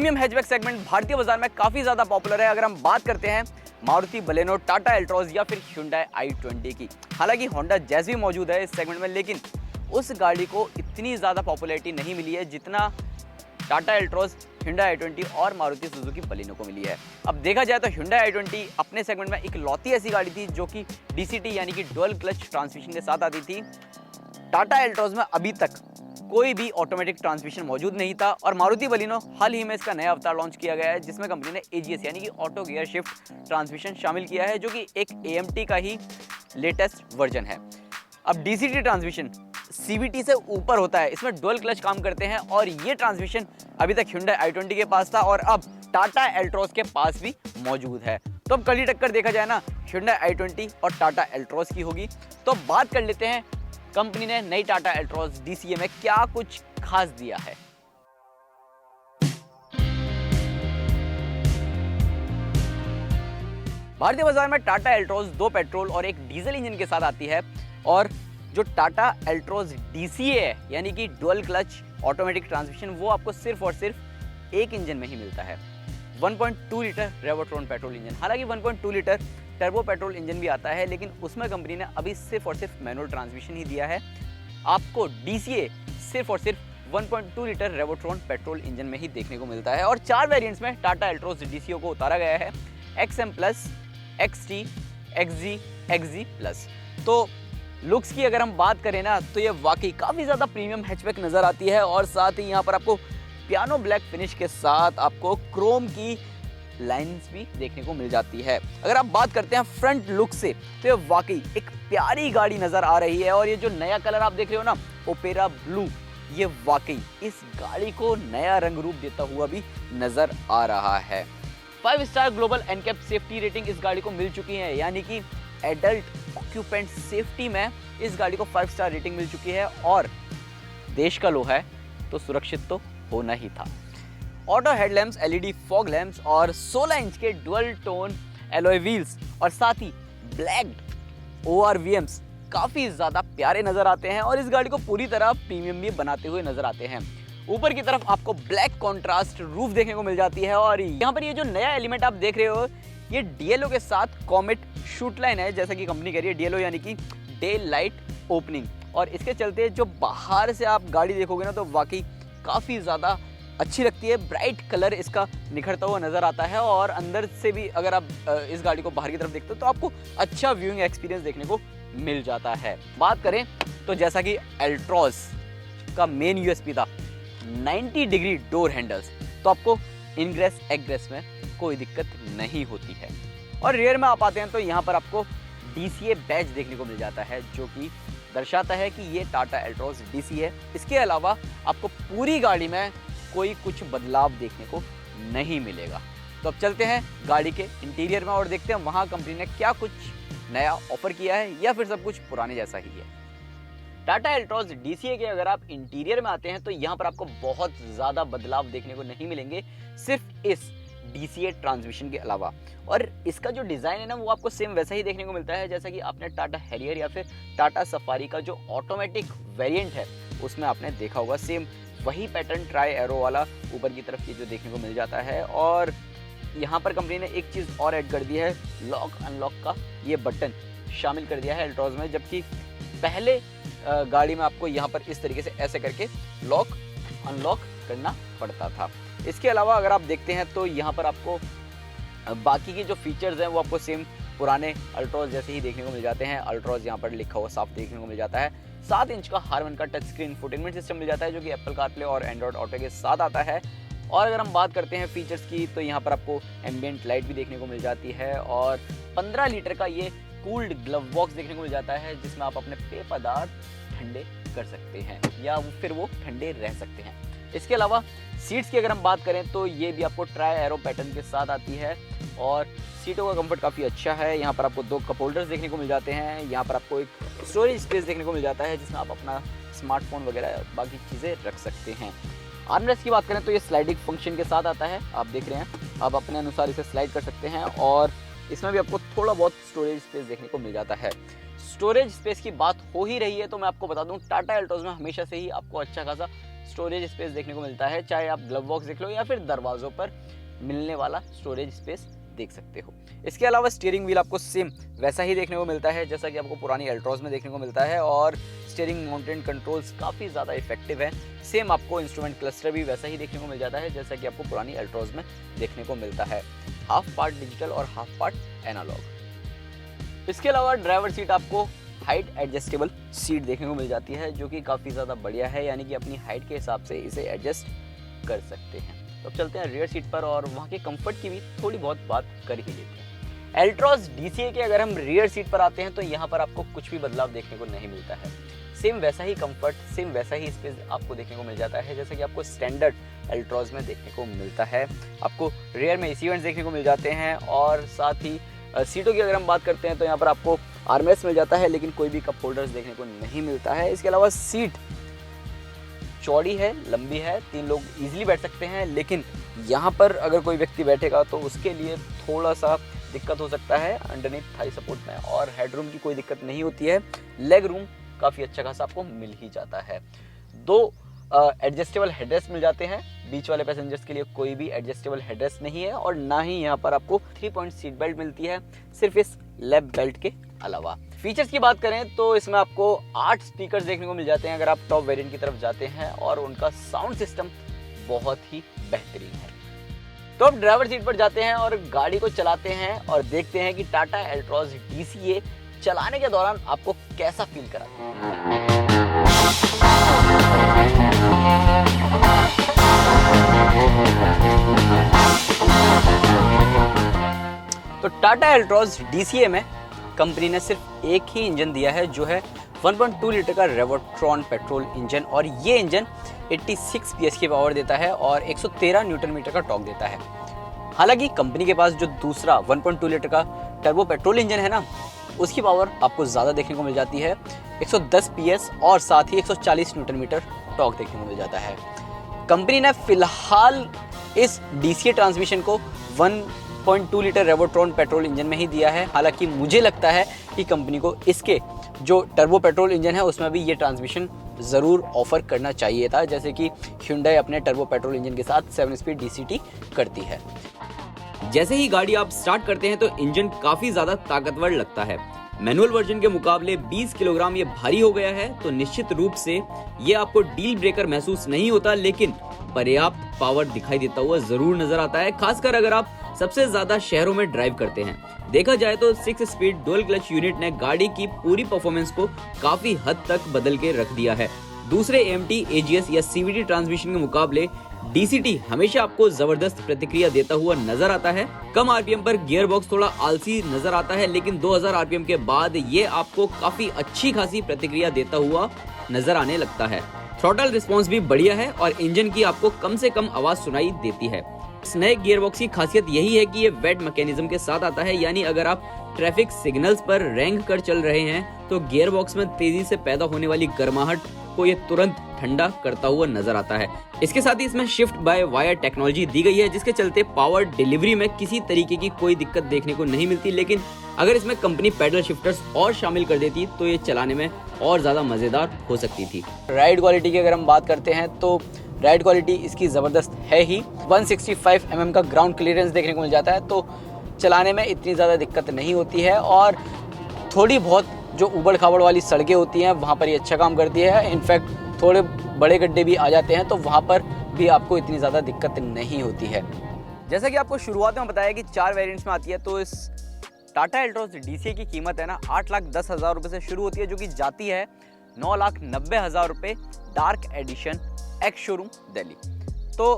Premium hatchback segment भारतीय बाजार में काफी ज्यादा पॉपुलर है। अगर हम बात करते हैं मारुति बलेनो, टाटा एल्ट्रॉज या फिर Hyundai i20 की, हालांकि होंडा जैज़ भी मौजूद है इस सेगमेंट में, लेकिन उस गाड़ी को इतनी ज़्यादा पॉपुलैरिटी नहीं मिली है जितना टाटा एल्ट्रॉज, Hyundai i20 और मारुति सुजुकी बलेनो को मिली है। अब देखा जाए तो Hyundai i20 अपने सेगमेंट में एक लौती ऐसी गाड़ी थी जो कि DCT यानी कि डुअल क्लच ट्रांसमिशन के साथ आती थी। टाटा एल्ट्रॉज में अभी तक कोई भी ऑटोमेटिक ट्रांसमिशन मौजूद नहीं था और मारुति बलेनो हाल ही में इसका नया अवतार लॉन्च किया गया है जिसमें कंपनी ने AGS यानी कि ऑटो गियर शिफ्ट ट्रांसमिशन शामिल किया है, जो कि एक AMT का ही लेटेस्ट वर्जन है। अब DCT ट्रांसमिशन CVT से ऊपर होता है, इसमें डुअल क्लच काम करते हैं और ये ट्रांसमिशन अभी तक Hyundai i20 के पास था और अब टाटा एल्ट्रॉज के पास भी मौजूद है। तो अब कड़ी टक्कर देखा जाए ना Hyundai i20 और टाटा एल्ट्रॉज की होगी। तो बात कर लेते हैं कंपनी ने नई टाटा एल्ट्रॉज DCA में क्या कुछ खास दिया है। भारतीय बाजार में टाटा एल्ट्रॉज 2 पेट्रोल और 1 डीजल इंजन के साथ आती है और जो टाटा एल्ट्रॉज DCA है यानी कि डुअल क्लच ऑटोमेटिक ट्रांसमिशन, वो आपको सिर्फ और सिर्फ एक इंजन में ही मिलता है, 1.2 लीटर रेवोट्रॉन पेट्रोल इंजन। हालांकि 1.2 लीटर टर्बो पेट्रोल इंजन भी आता है, लेकिन उसमें कंपनी ने अभी सिर्फ और सिर्फ मैनुअल ट्रांसमिशन ही दिया है। आपको DCA सिर्फ और सिर्फ 1.2 लीटर रेवोट्रॉन पेट्रोल इंजन में ही देखने को मिलता है और 4 वेरिएंट्स में टाटा एल्ट्रॉज DCA को उतारा गया है, XM plus, XT, XG, XG plus. तो लुक्स की अगर हम बात करें ना तो ये वाकई काफ़ी ज़्यादा प्रीमियम हैचबैक नज़र आती है और साथ ही यहाँ पर आपको पियानो ब्लैक फिनिश के साथ आपको क्रोम की लाइंस भी देखने को मिल जाती है। अगर आप बात करते हैं फ्रंट लुक से तो ये वाकई एक प्यारी गाड़ी नज़र आ रही है और ये जो नया कलर आप देख रहे हो ना ओपेरा ब्लू, ये वाकई इस गाड़ी को नया रंग रूप देता हुआ भी नज़र आ रहा है। 5 star global NCAP safety rating इस गाड़ी को मिल चुकी है, यानी कि एडल्ट ऑक्यूपेंट सेफ्टी में इस गाड़ी को 5 स्टार रेटिंग मिल चुकी है और देश का लोहा है तो सुरक्षित तो होना ही था। Auto headlamps, LED fog lamps और 16 इंच के डुअल टोन एलॉय व्हील्स और साथ ही ब्लैक ORVMs काफ़ी ज़्यादा प्यारे नज़र आते हैं और इस गाड़ी को पूरी तरह प्रीमियम भी बनाते हुए नज़र आते हैं। ऊपर की तरफ आपको ब्लैक कॉन्ट्रास्ट रूफ देखने को मिल जाती है और यहाँ पर ये जो नया एलिमेंट आप देख रहे हो ये DLO के साथ कॉमेट शूट लाइन है, जैसा कि कंपनी कह रही है DLO यानी कि डे लाइट ओपनिंग, और इसके चलते जो बाहर से आप गाड़ी देखोगे ना तो वाकई काफ़ी ज़्यादा अच्छी लगती है। ब्राइट कलर इसका निखरता हुआ नज़र आता है और अंदर से भी अगर आप इस गाड़ी को बाहर की तरफ देखते हो तो आपको अच्छा व्यूइंग एक्सपीरियंस देखने को मिल जाता है। बात करें तो जैसा कि एल्ट्रॉज का मेन USP था 90 डिग्री डोर हैंडल्स, तो आपको इनग्रेस एग्रेस में कोई दिक्कत नहीं होती है। और रियर में आप आते हैं तो यहाँ पर आपको DCA बैज देखने को मिल जाता है जो कि दर्शाता है कि ये टाटा एल्ट्रॉज DC है। इसके अलावा आपको पूरी गाड़ी में कोई कुछ बदलाव देखने को नहीं मिलेगा। तो अब चलते हैं गाड़ी के इंटीरियर में और देखते हैं वहाँ कंपनी ने क्या कुछ नया ऑफर किया है या फिर सब कुछ पुराने जैसा ही है। टाटा एल्ट्रॉज DCA के अगर आप इंटीरियर में आते हैं तो यहाँ पर आपको बहुत ज़्यादा बदलाव देखने को नहीं मिलेंगे, सिर्फ इस DCA ट्रांसमिशन के अलावा। और इसका जो डिज़ाइन है ना वो आपको सेम वैसा ही देखने को मिलता है जैसा कि आपने टाटा हैरियर या फिर टाटा सफारी का जो ऑटोमेटिक वेरिएंट है उसमें आपने देखा होगा। सेम वही पैटर्न ट्राई एरो वाला ऊपर की तरफ ये जो देखने को मिल जाता है। और यहाँ पर कंपनी ने एक चीज़ और ऐड कर दी है, लॉक अनलॉक का ये बटन शामिल कर दिया है एल्ट्रॉज में, जबकि पहले गाड़ी में आपको यहाँ पर इस तरीके से ऐसे करके लॉक अनलॉक करना पड़ता था। इसके अलावा अगर आप देखते हैं तो यहाँ पर आपको बाकी के जो फीचर्स हैं वो आपको सेम पुराने अल्ट्रॉज जैसे ही देखने को मिल जाते हैं। अल्ट्रॉज यहाँ पर लिखा हुआ साफ देखने को मिल जाता है। 7 इंच का हार्मन का टच स्क्रीन इंफोटेनमेंट सिस्टम मिल जाता है जो कि एप्पल कारप्ले और एंड्रॉइड ऑटो के साथ आता है। और अगर हम बात करते हैं फीचर्स की तो यहाँ पर आपको एम्बिएंट लाइट भी देखने को मिल जाती है और 15 लीटर का ये कूल्ड ग्लव बॉक्स देखने को मिल जाता है जिसमें आप अपने पेय पदार्थ ठंडे कर सकते हैं या फिर वो ठंडे रह सकते हैं। इसके अलावा सीट्स की अगर हम बात करें तो ये भी आपको ट्राई एरो पैटर्न के साथ आती है और सीटों का कंफर्ट काफ़ी अच्छा है। यहाँ पर आपको 2 कप होल्डर्स देखने को मिल जाते हैं। यहाँ पर आपको एक स्टोरेज स्पेस देखने को मिल जाता है जिसमें आप अपना स्मार्टफोन वगैरह बाकी चीज़ें रख सकते हैं। आर्मरेस्ट की बात करें तो ये स्लाइडिंग फंक्शन के साथ आता है, आप देख रहे हैं, आप अपने अनुसार इसे स्लाइड कर सकते हैं और इसमें भी आपको थोड़ा बहुत स्टोरेज स्पेस देखने को मिल जाता है। स्टोरेज स्पेस की बात हो ही रही है तो मैं आपको बता दूं टाटा एल्ट्रॉज में हमेशा से ही आपको अच्छा खासा स्टोरेज स्पेस देखने को मिलता है, चाहे आप ग्लव बॉक्स देख लो या फिर दरवाज़ों पर मिलने वाला स्टोरेज स्पेस देख सकते हो। इसके अलावा स्टीयरिंग व्हील आपको सेम वैसा ही देखने को मिलता है जैसा कि आपको पुरानी एल्ट्रॉज में देखने को मिलता है, और स्टीयरिंग माउंटेड कंट्रोल्स काफ़ी ज़्यादा इफेक्टिव है। सेम आपको इंस्ट्रूमेंट क्लस्टर भी वैसा ही देखने को मिल जाता है जैसा कि आपको पुरानी एल्ट्रॉज में देखने को मिलता है। हाफ पार्ट डिजिटल और हाफ पार्ट एनालॉग। इसके अलावा ड्राइवर सीट आपको हाइट एडजस्टेबल सीट देखने को मिल जाती है, जो कि काफ़ी ज़्यादा बढ़िया है, यानी कि अपनी हाइट के हिसाब से इसे एडजस्ट कर सकते हैं। तो अब चलते हैं रियर सीट पर और वहाँ के कंफर्ट की भी थोड़ी बहुत बात कर ही लेते हैं। एल्ट्रॉज DCA के अगर हम रियर सीट पर आते हैं तो यहाँ पर आपको कुछ भी बदलाव देखने को नहीं मिलता है। सेम वैसा ही कंफर्ट, सेम वैसा ही स्पेस आपको देखने को मिल जाता है जैसा कि आपको स्टैंडर्ड एल्ट्रॉज में देखने को मिलता है। आपको रियर में AC वेंट्स देखने को मिल जाते हैं, और साथ ही सीटों की अगर हम बात करते हैं तो यहाँ पर आपको आर्मरेस्ट मिल जाता है, लेकिन कोई भी कप होल्डर्स देखने को नहीं मिलता है। इसके अलावा सीट चौड़ी है, लंबी है, 3 लोग इजीली बैठ सकते हैं, लेकिन यहाँ पर अगर कोई व्यक्ति बैठेगा तो उसके लिए थोड़ा सा दिक्कत हो सकता है अंडरनीथ थाई सपोर्ट में, और हेडरूम की कोई दिक्कत नहीं होती है। लेग रूम काफ़ी अच्छा खासा आपको मिल ही जाता है। 2 एडजस्टेबल हेडरेस्ट मिल जाते हैं। बीच वाले पैसेंजर्स के लिए कोई भी एडजस्टेबल हेडरेस्ट नहीं है, और ना ही यहाँ पर आपको 3 पॉइंट सीट बेल्ट मिलती है, सिर्फ इस लेग बेल्ट के अलावा। फीचर्स की बात करें तो इसमें आपको 8 स्पीकर्स देखने को मिल जाते हैं अगर आप टॉप वेरिएंट की तरफ जाते हैं, और उनका साउंड सिस्टम बहुत ही बेहतरीन है। तो अब ड्राइवर सीट पर जाते हैं और गाड़ी को चलाते हैं और देखते हैं कि टाटा एल्ट्रॉज DCA चलाने के दौरान आपको कैसा फील कराता है। तो टाटा एल्ट्रॉज DCA में कंपनी ने सिर्फ एक ही इंजन दिया है, जो है 1.2 लीटर का रेवोट्रॉन पेट्रोल इंजन, और ये इंजन 86 PS की पावर देता है और 113 न्यूटन मीटर का टॉर्क देता है। हालांकि कंपनी के पास जो दूसरा 1.2 लीटर का टर्बो पेट्रोल इंजन है ना, उसकी पावर आपको ज़्यादा देखने को मिल जाती है, 110 PS और साथ ही 140 न्यूटन मीटर टॉर्क देखने को मिल जाता है। कंपनी ने फिलहाल इस DCA ट्रांसमिशन को 1.2 लीटर रेवोट्रॉन पेट्रोल इंजन में ही दिया है। हालांकि मुझे लगता है कि कंपनी को इसके जो टर्बो पेट्रोल इंजन है उसमें भी ये ट्रांसमिशन ज़रूर ऑफर करना चाहिए था, जैसे कि Hyundai अपने टर्बो पेट्रोल इंजन के साथ 7 स्पीड DCT करती है। जैसे ही गाड़ी आप स्टार्ट करते हैं तो इंजन काफ़ी ज़्यादा ताकतवर लगता है। मैनुअल वर्जन के मुकाबले 20 किलोग्राम ये भारी हो गया है, तो निश्चित रूप से ये आपको डील ब्रेकर महसूस नहीं होता, लेकिन पर्याप्त पावर दिखाई देता हुआ जरूर नजर आता है, खासकर अगर आप सबसे ज्यादा शहरों में ड्राइव करते हैं। देखा जाए तो 6 स्पीड डुअल क्लच यूनिट ने गाड़ी की पूरी परफॉर्मेंस को काफी हद तक बदल के रख दिया है। दूसरे AMT, AGS या CVT ट्रांसमिशन के मुकाबले DCT हमेशा आपको जबरदस्त प्रतिक्रिया देता हुआ नजर आता है। कम RPM पर गियर बॉक्स थोड़ा आलसी नजर आता है, लेकिन 2000 RPM के बाद ये आपको काफी अच्छी खासी प्रतिक्रिया देता हुआ नजर आने लगता है। थ्रॉटल रिस्पॉन्स भी बढ़िया है और इंजन की आपको कम से कम आवाज सुनाई देती है। इस नए गियरबॉक्स की खासियत यही है कि ये वेट मैकेनिज्म के साथ आता है, यानी अगर आप ट्रैफिक सिग्नल्स पर रेंग कर चल रहे हैं तो गियरबॉक्स में तेजी से पैदा होने वाली गर्माहट को ये तुरंत ठंडा करता हुआ नजर आता है। इसके साथ ही इसमें शिफ्ट बाय वायर टेक्नोलॉजी दी गई है, जिसके चलते पावर डिलीवरी में किसी तरीके की कोई दिक्कत देखने को नहीं मिलती, लेकिन अगर इसमें कंपनी पैडल शिफ्टर्स और शामिल कर देती तो ये चलाने में और ज्यादा मजेदार हो सकती थी। राइड क्वालिटी की अगर हम बात करते हैं तो राइड क्वालिटी इसकी ज़बरदस्त है ही। 165 mm का ग्राउंड क्लियरेंस देखने को मिल जाता है, तो चलाने में इतनी ज़्यादा दिक्कत नहीं होती है, और थोड़ी बहुत जो उबड़ खाबड़ वाली सड़कें होती हैं वहाँ पर ये अच्छा काम करती है। इनफैक्ट थोड़े बड़े गड्ढे भी आ जाते हैं तो वहाँ पर भी आपको इतनी ज़्यादा दिक्कत नहीं होती है। जैसा कि आपको शुरुआत में बताया कि 4 वेरिएंट्स में आती है, तो इस टाटा एल्ट्रॉज DCA की कीमत है ना 8,10,000 रुपये से शुरू होती है, जो कि जाती है 9,90,000 रुपये dark edition ex showroom Delhi. तो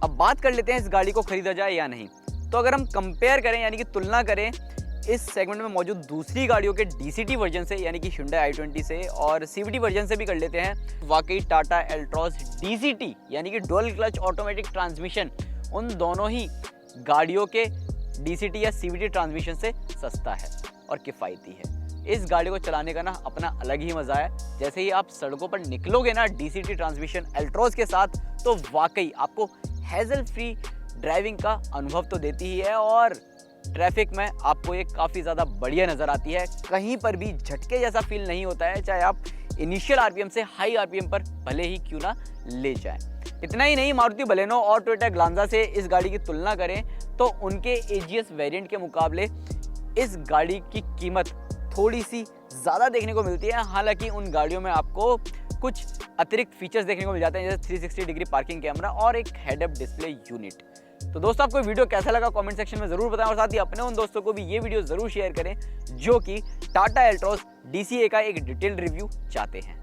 अब बात कर लेते हैं इस गाड़ी को खरीदा जाए या नहीं। तो अगर हम कंपेयर करें यानी कि तुलना करें इस सेगमेंट में मौजूद दूसरी गाड़ियों के DCT वर्जन से, यानी कि Hyundai i20 से और CVT वर्जन से भी कर लेते हैं, वाकई टाटा एल्ट्रॉज DCT यानी कि डुअल क्लच ऑटोमेटिक ट्रांसमिशन उन दोनों ही गाड़ियों के DCT या CVT ट्रांसमिशन से सस्ता है और किफ़ायती है। इस गाड़ी को चलाने का ना अपना अलग ही मज़ा है। जैसे ही आप सड़कों पर निकलोगे ना DCT ट्रांसमिशन एल्ट्रॉज के साथ, तो वाकई आपको हैजल फ्री ड्राइविंग का अनुभव तो देती ही है, और ट्रैफिक में आपको ये काफ़ी ज़्यादा बढ़िया नज़र आती है। कहीं पर भी झटके जैसा फील नहीं होता है, चाहे आप इनिशियल आरपीएम से हाई आरपीएम पर भले ही क्यों ना ले जाए। इतना ही नहीं, मारुति बलेनो और टोयोटा ग्लांजा से इस गाड़ी की तुलना करें तो उनके एजीएस वेरिएंट के मुकाबले इस गाड़ी की कीमत थोड़ी सी ज़्यादा देखने को मिलती है। हालांकि उन गाड़ियों में आपको कुछ अतिरिक्त फीचर्स देखने को मिल जाते हैं, जैसे 360 डिग्री पार्किंग कैमरा और एक हेड अप डिस्प्ले यूनिट। तो दोस्तों, आपको वीडियो कैसा लगा कमेंट सेक्शन में ज़रूर बताएं और साथ ही अपने उन दोस्तों को भी ये वीडियो ज़रूर शेयर करें जो कि टाटा एल्ट्रॉज DCA का एक डिटेल्ड रिव्यू चाहते हैं।